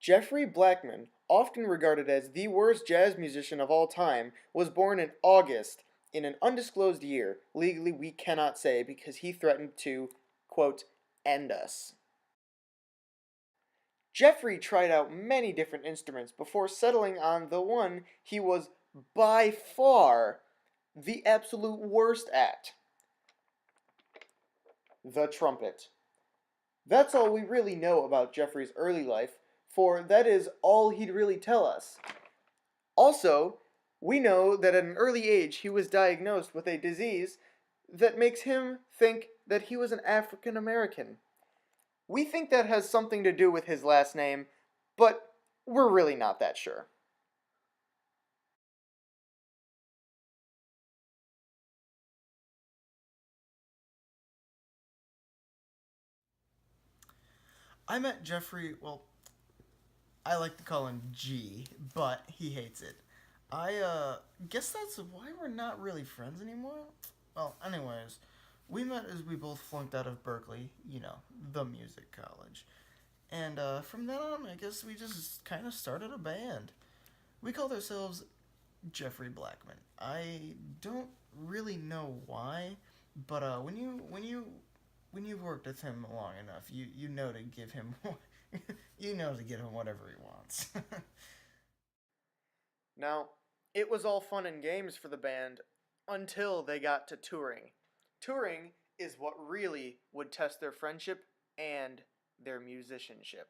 Geoffrey Blackman, often regarded as the worst jazz musician of all time, was born in August in an undisclosed year. Legally, we cannot say because he threatened to, quote, end us. Geoffrey tried out many different instruments before settling on the one he was by far the absolute worst at, the trumpet. That's all we really know about Geoffrey's early life, for that is all he'd really tell us. Also, we know that at an early age he was diagnosed with a disease that makes him think that he was an African American. We think that has something to do with his last name, but we're really not that sure. I met Jeffrey, well, I like to call him G, but he hates it. I guess that's why we're not really friends anymore. Well, anyways, we met as we both flunked out of Berkeley, the music college. And from then on, I guess we just kind of started a band. We called ourselves Geoffrey Blackman. I don't really know why, but when you've worked with him long enough, you know to give him you know to give him whatever he wants. Now, it was all fun and games for the band until they got to touring. Touring is what really would test their friendship and their musicianship.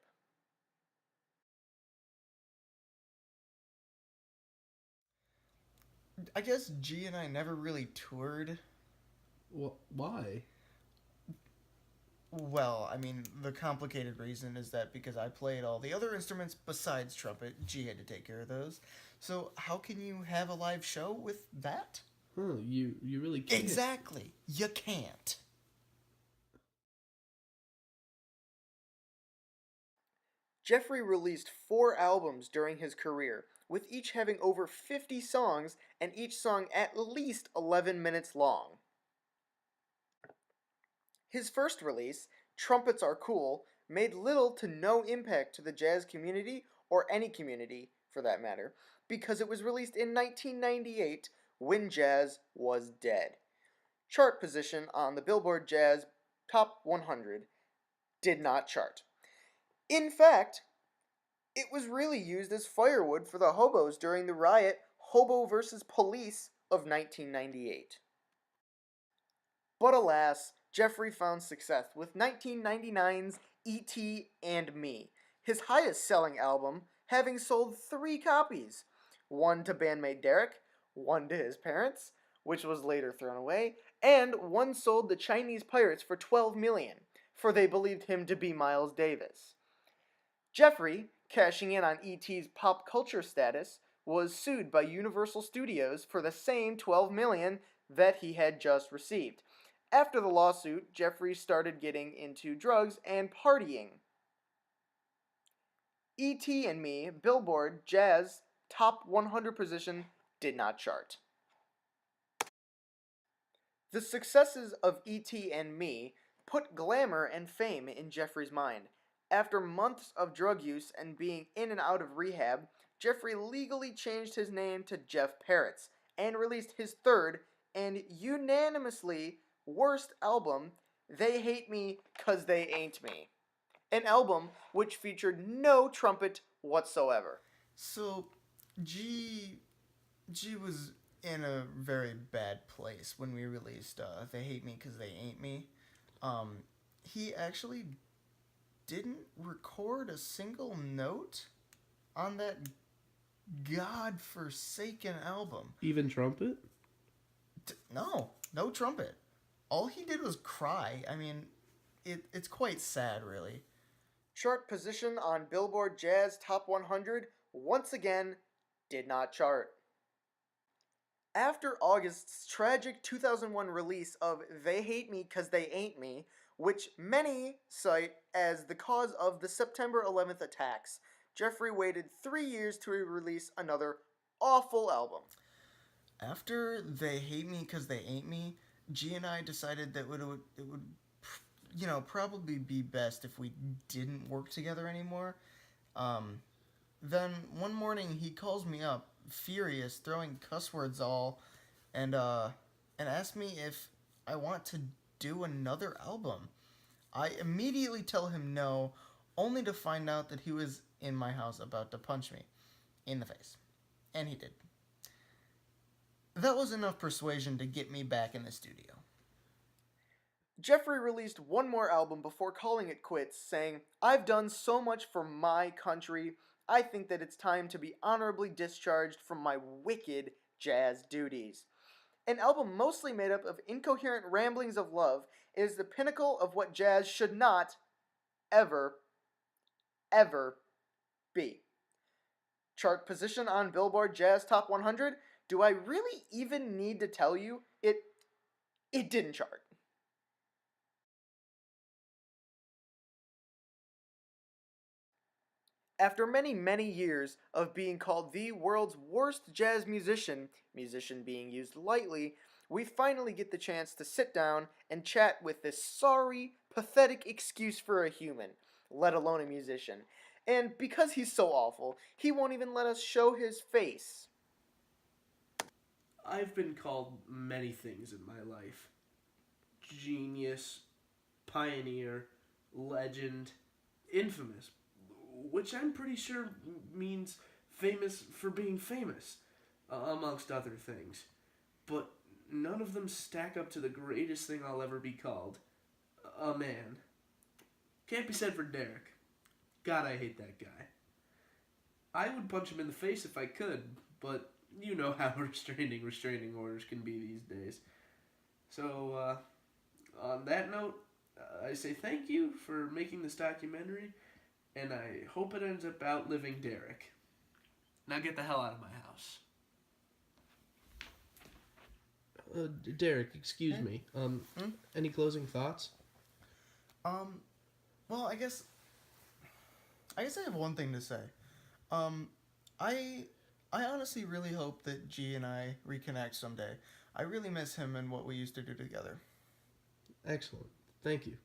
I guess G and I never really toured. Why? Well, I mean, the complicated reason is that because I played all the other instruments besides trumpet, G had to take care of those. So how can you have a live show with that? Huh, you really can't. Exactly. You can't. Geoffrey released 4 albums during his career, with each having over 50 songs and each song at least 11 minutes long. His first release, Trumpets Are Cool, made little to no impact to the jazz community, or any community for that matter, because it was released in 1998 when jazz was dead. Chart position on the Billboard Jazz Top 100 did not chart. In fact, it was really used as firewood for the hobos during the riot Hobo versus Police of 1998. But alas, Jeffrey found success with 1999's E.T. and Me, his highest selling album, having sold 3 copies, one to bandmate Derek, one to his parents, which was later thrown away, and one sold to Chinese pirates for 12 million, for they believed him to be Miles Davis. Jeffrey, cashing in on E.T.'s pop culture status, was sued by Universal Studios for the same 12 million that he had just received. After the lawsuit, Jeffrey started getting into drugs and partying. E.T. and Me, Billboard Jazz Top 100 position did not chart. The successes of E.T. and Me put glamour and fame in Jeffrey's mind. After months of drug use and being in and out of rehab, Jeffrey legally changed his name to Jeff Parrots and released his third and unanimously worst album, They Hate Me 'Cause They Ain't Me. An album which featured no trumpet whatsoever. So G G was in a very bad place when we released They Hate Me Cuz They Ain't Me. He actually didn't record a single note on that god-forsaken album. Even trumpet? No, no trumpet. All he did was cry. I mean, it's quite sad, really. Chart position on Billboard Jazz Top 100 once again did not chart. After August's tragic 2001 release of They Hate Me 'Cause They Ain't Me, which many cite as the cause of the September 11th attacks, Jeffrey waited 3 years to release another awful album. After They Hate Me Cuz They Ain't Me, G and I decided that it would probably be best if we didn't work together anymore. Then one morning he calls me up, furious, throwing cuss words all, and asked me if I want to do another album. I immediately tell him no, only to find out that he was in my house about to punch me in the face. And he did. That was enough persuasion to get me back in the studio. Geoffrey released one more album before calling it quits, saying, "I've done so much for my country, I think that it's time to be honorably discharged from my wicked jazz duties." An album mostly made up of incoherent ramblings of love, it is the pinnacle of what jazz should not, ever, ever be. Chart position on Billboard Jazz Top 100? Do I really even need to tell you? It didn't chart. After many, many years of being called the world's worst jazz musician being used lightly, we finally get the chance to sit down and chat with this sorry, pathetic excuse for a human, let alone a musician. And because he's so awful, he won't even let us show his face. I've been called many things in my life. Genius, pioneer, legend, infamous, which I'm pretty sure means famous for being famous, amongst other things. But none of them stack up to the greatest thing I'll ever be called. A man. Can't be said for Derek. God, I hate that guy. I would punch him in the face if I could, but you know how restraining orders can be these days. So, on that note, I say thank you for making this documentary, and I hope it ends up outliving Derek. Now get the hell out of my house. Derek, excuse me. Any closing thoughts? Well, I guess I have one thing to say. I honestly really hope that G and I reconnect someday. I really miss him and what we used to do together. Excellent. Thank you.